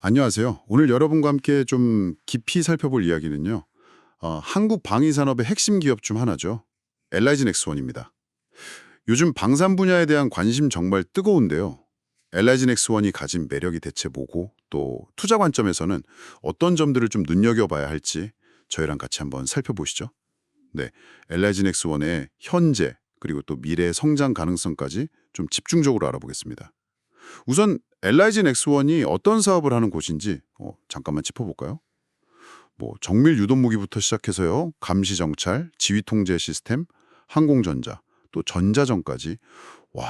안녕하세요. 오늘 여러분과 함께 좀 깊이 살펴볼 이야기는요. 한국 방위산업의 핵심 기업 중 하나죠. LIG 넥스원입니다. 요즘 방산 분야에 대한 관심 정말 뜨거운데요. LIG 넥스원이 가진 매력이 대체 뭐고 또 투자 관점에서는 어떤 점들을 좀 눈여겨봐야 할지 저희랑 같이 한번 살펴보시죠. 네, LIG 넥스원의 현재 그리고 또 미래의 성장 가능성까지 좀 집중적으로 알아보겠습니다. 우선 LIG 넥스원이 어떤 사업을 하는 곳인지 잠깐만 짚어볼까요? 뭐 정밀 유도 무기부터 시작해서요. 감시 정찰, 지휘 통제 시스템, 항공전자, 또 전자전까지 와,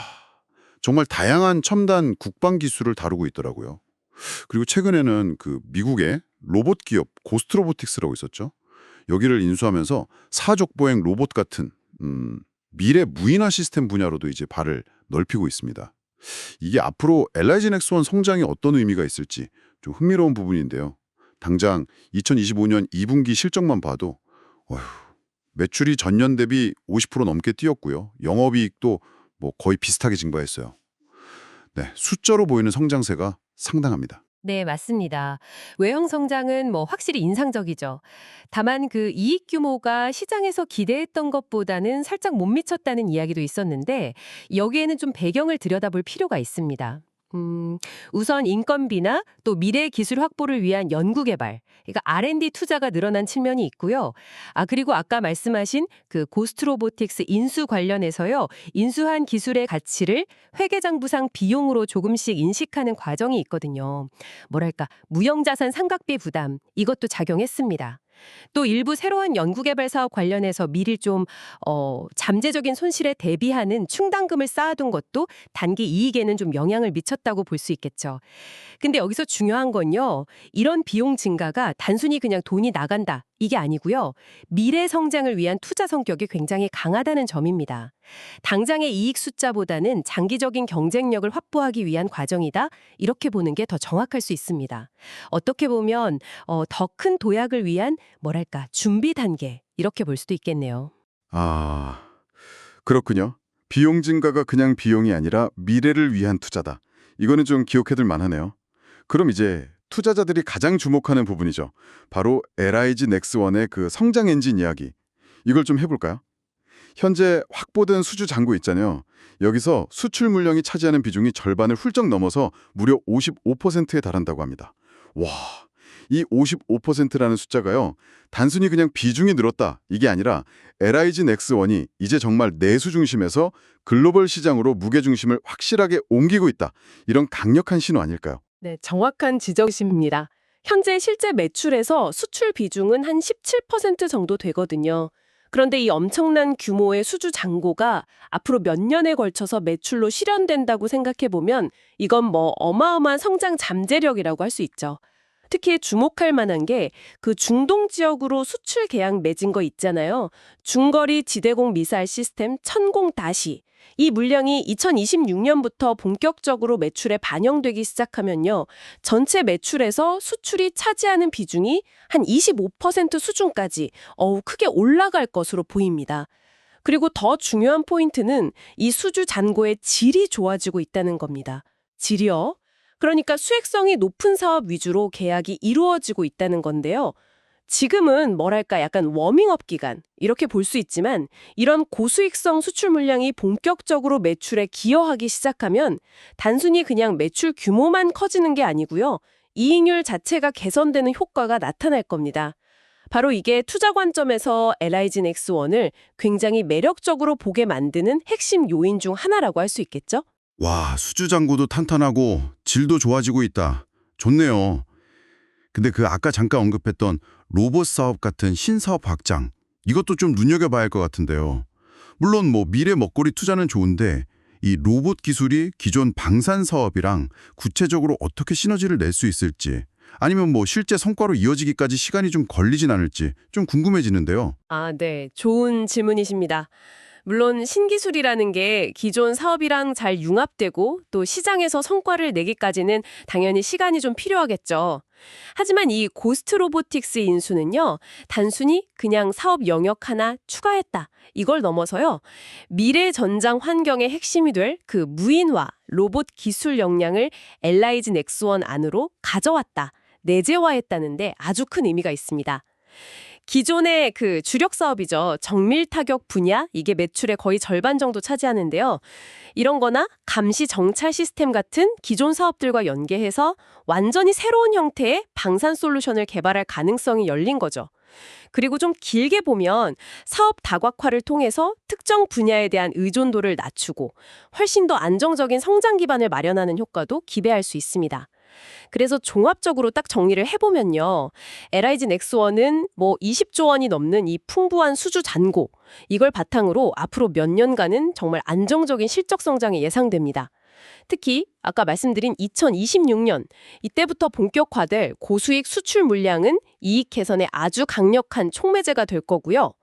정말 다양한 첨단 국방 기술을 다루고 있더라고요. 그리고 최근에는 그 미국의 로봇 기업 고스트 로보틱스라고 있었죠. 여기를 인수하면서 사족 보행 로봇 같은 미래 무인화 시스템 분야로도 이제 발을 넓히고 있습니다. 이게 앞으로 LIG 넥스원 성장에 어떤 의미가 있을지 좀 흥미로운 부분인데요. 당장 2025년 2분기 실적만 봐도 어휴, 매출이 전년 대비 50% 넘게 뛰었고요. 영업이익도 뭐 거의 비슷하게 증가했어요. 네, 숫자로 보이는 성장세가 상당합니다. 네, 맞습니다. 외형 성장은 확실히 인상적이죠. 다만 그 이익 규모가 시장에서 기대했던 것보다는 살짝 못 미쳤다는 이야기도 있었는데 여기에는 좀 배경을 들여다볼 필요가 있습니다. 우선 인건비나 또 미래 기술 확보를 위한 연구 개발, 그러니까 R&D 투자가 늘어난 측면이 있고요. 그리고 아까 말씀하신 그 고스트 로보틱스 인수 관련해서요. 인수한 기술의 가치를 회계장부상 비용으로 조금씩 인식하는 과정이 있거든요. 뭐랄까, 무형자산 삼각비 부담, 이것도 작용했습니다. 또 일부 새로운 연구개발 사업 관련해서 미리 좀 잠재적인 손실에 대비하는 충당금을 쌓아둔 것도 단기 이익에는 좀 영향을 미쳤다고 볼 수 있겠죠. 근데 여기서 중요한 건요. 이런 비용 증가가 단순히 그냥 돈이 나간다. 이게 아니고요. 미래 성장을 위한 투자 성격이 굉장히 강하다는 점입니다. 당장의 이익 숫자보다는 장기적인 경쟁력을 확보하기 위한 과정이다. 이렇게 보는 게 더 정확할 수 있습니다. 어떻게 보면 더 큰 도약을 위한 뭐랄까 준비 단계 이렇게 볼 수도 있겠네요. 아, 그렇군요. 비용 증가가 그냥 비용이 아니라 미래를 위한 투자다. 이거는 좀 기억해둘 만하네요. 그럼 이제 투자자들이 가장 주목하는 부분이죠. 바로 LIG 넥스원의 그 성장 엔진 이야기. 이걸 좀 해볼까요? 현재 확보된 수주 잔고 있잖아요. 여기서 수출 물량이 차지하는 비중이 절반을 훌쩍 넘어서 무려 55%에 달한다고 합니다. 와, 이 55%라는 숫자가요. 단순히 그냥 비중이 늘었다. 이게 아니라 LIG 넥스원이 이제 정말 내수 중심에서 글로벌 시장으로 무게 중심을 확실하게 옮기고 있다. 이런 강력한 신호 아닐까요? 네, 정확한 지적이십니다. 현재 실제 매출에서 수출 비중은 한 17% 정도 되거든요. 그런데 이 엄청난 규모의 수주 잔고가 앞으로 몇 년에 걸쳐서 매출로 실현된다고 생각해 보면 이건 어마어마한 성장 잠재력이라고 할 수 있죠. 특히 주목할 만한 게 그 중동 지역으로 수출 계약 맺은 거 있잖아요. 중거리 지대공 미사일 시스템 천공 다시. 이 물량이 2026년부터 본격적으로 매출에 반영되기 시작하면요. 전체 매출에서 수출이 차지하는 비중이 한 25% 수준까지 크게 올라갈 것으로 보입니다. 그리고 더 중요한 포인트는 이 수주 잔고의 질이 좋아지고 있다는 겁니다. 질이요? 그러니까 수익성이 높은 사업 위주로 계약이 이루어지고 있다는 건데요. 지금은 뭐랄까 약간 워밍업 기간 이렇게 볼 수 있지만 이런 고수익성 수출 물량이 본격적으로 매출에 기여하기 시작하면 단순히 그냥 매출 규모만 커지는 게 아니고요. 이익률 자체가 개선되는 효과가 나타날 겁니다. 바로 이게 투자 관점에서 LIG 넥스원을 굉장히 매력적으로 보게 만드는 핵심 요인 중 하나라고 할 수 있겠죠? 와, 수주 잔고도 탄탄하고 질도 좋아지고 있다. 좋네요. 근데 그 아까 잠깐 언급했던 로봇 사업 같은 신사업 확장, 이것도 좀 눈여겨봐야 할 것 같은데요. 물론 뭐 미래 먹거리 투자는 좋은데 이 로봇 기술이 기존 방산 사업이랑 구체적으로 어떻게 시너지를 낼 수 있을지, 아니면 뭐 실제 성과로 이어지기까지 시간이 좀 걸리진 않을지 좀 궁금해지는데요. 네. 좋은 질문이십니다. 물론 신기술이라는 게 기존 사업이랑 잘 융합되고 또 시장에서 성과를 내기까지는 당연히 시간이 좀 필요하겠죠. 하지만 이 고스트 로보틱스 인수는요, 단순히 그냥 사업 영역 하나 추가했다. 이걸 넘어서요, 미래 전장 환경의 핵심이 될 그 무인화, 로봇 기술 역량을 엘라이즈 넥스원 안으로 가져왔다. 내재화했다는데 아주 큰 의미가 있습니다. 기존의 그 주력 사업이죠. 정밀 타격 분야, 이게 매출의 거의 절반 정도 차지하는데요. 이런 거나 감시 정찰 시스템 같은 기존 사업들과 연계해서 완전히 새로운 형태의 방산 솔루션을 개발할 가능성이 열린 거죠. 그리고 좀 길게 보면 사업 다각화를 통해서 특정 분야에 대한 의존도를 낮추고 훨씬 더 안정적인 성장 기반을 마련하는 효과도 기대할 수 있습니다. 그래서 종합적으로 딱 정리를 해보면요. LIG 넥스원은 뭐 20조 원이 넘는 이 풍부한 수주 잔고, 이걸 바탕으로 앞으로 몇 년간은 정말 안정적인 실적 성장이 예상됩니다. 특히 아까 말씀드린 2026년, 이때부터 본격화될 고수익 수출 물량은 이익 개선에 아주 강력한 촉매제가 될 거고요.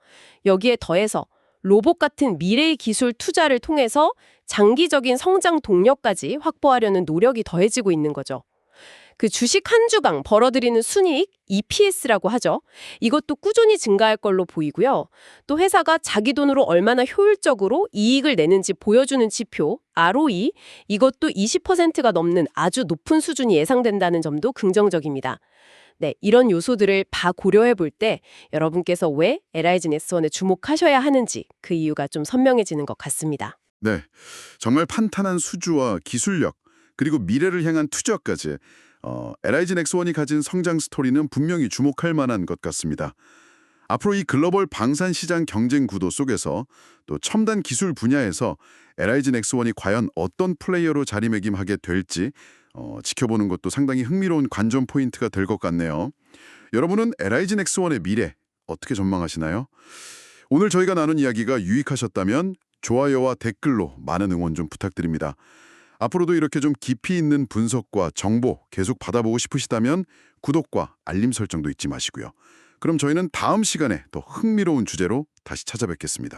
여기에 더해서 로봇 같은 미래의 기술 투자를 통해서 장기적인 성장 동력까지 확보하려는 노력이 더해지고 있는 거죠. 그 주식 한 주당 벌어들이는 순이익, EPS라고 하죠. 이것도 꾸준히 증가할 걸로 보이고요. 또 회사가 자기 돈으로 얼마나 효율적으로 이익을 내는지 보여주는 지표, ROE, 이것도 20%가 넘는 아주 높은 수준이 예상된다는 점도 긍정적입니다. 네, 이런 요소들을 다 고려해 볼 때 여러분께서 왜 LIG 넥스원에 주목하셔야 하는지 그 이유가 좀 선명해지는 것 같습니다. 네, 정말 판탄한 수주와 기술력, 그리고 미래를 향한 투자까지 LIG 넥스원이 가진 성장 스토리는 분명히 주목할 만한 것 같습니다. 앞으로 이 글로벌 방산 시장 경쟁 구도 속에서 또 첨단 기술 분야에서 LIG 넥스원이 과연 어떤 플레이어로 자리매김하게 될지 지켜보는 것도 상당히 흥미로운 관전 포인트가 될 것 같네요. 여러분은 LIG 넥스원의 미래 어떻게 전망하시나요? 오늘 저희가 나눈 이야기가 유익하셨다면 좋아요와 댓글로 많은 응원 좀 부탁드립니다. 앞으로도 이렇게 좀 깊이 있는 분석과 정보 계속 받아보고 싶으시다면 구독과 알림 설정도 잊지 마시고요. 그럼 저희는 다음 시간에 더 흥미로운 주제로 다시 찾아뵙겠습니다.